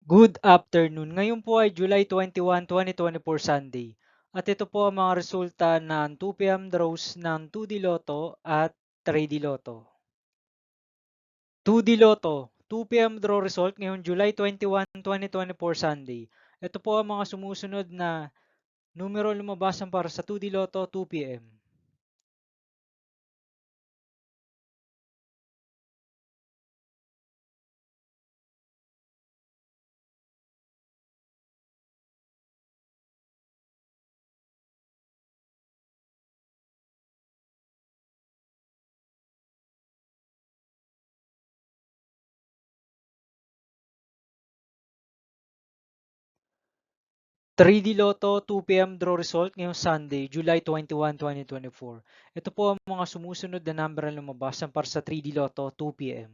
Good afternoon. Ngayon po ay July 21, 2024 Sunday. At ito po ang mga resulta ng 2 p.m. draws ng 2D Lotto at 3D Lotto. 2D Lotto, 2 p.m. draw result ngayong July 21, 2024 Sunday. Ito po ang mga sumusunod na numero lumabasan para sa 2D Lotto 2 p.m. 3D Lotto 2 p.m. draw result ngayong Sunday, July 21, 2024. Ito po ang mga sumusunod na number na lumabasan para sa 3D Lotto 2 p.m.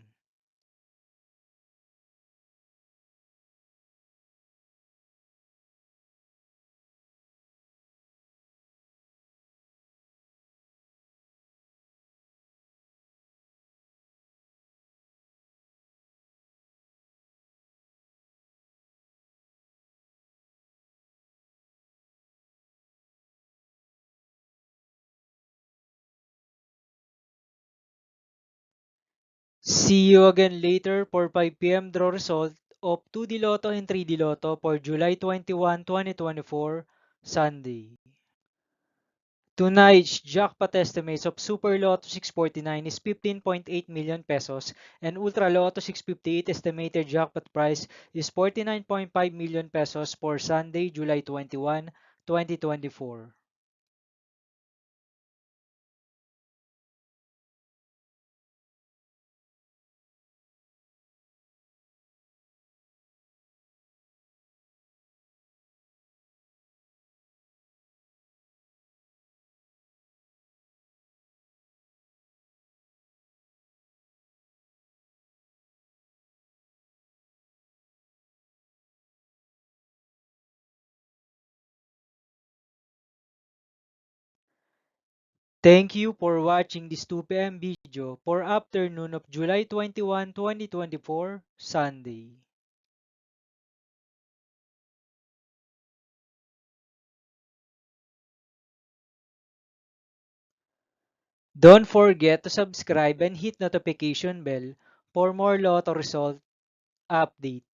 See you again later for 5 p.m. draw result of 2D Lotto and 3D Lotto for July 21, 2024, Sunday. Tonight's jackpot estimates of Super Lotto 649 is 15.8 million pesos and Ultra Lotto 658 estimated jackpot price is 49.5 million pesos for Sunday, July 21, 2024. Thank you for watching this 2 p.m. video for afternoon of July 21, 2024, Sunday. Don't forget to subscribe and hit notification bell for more Lotto result update.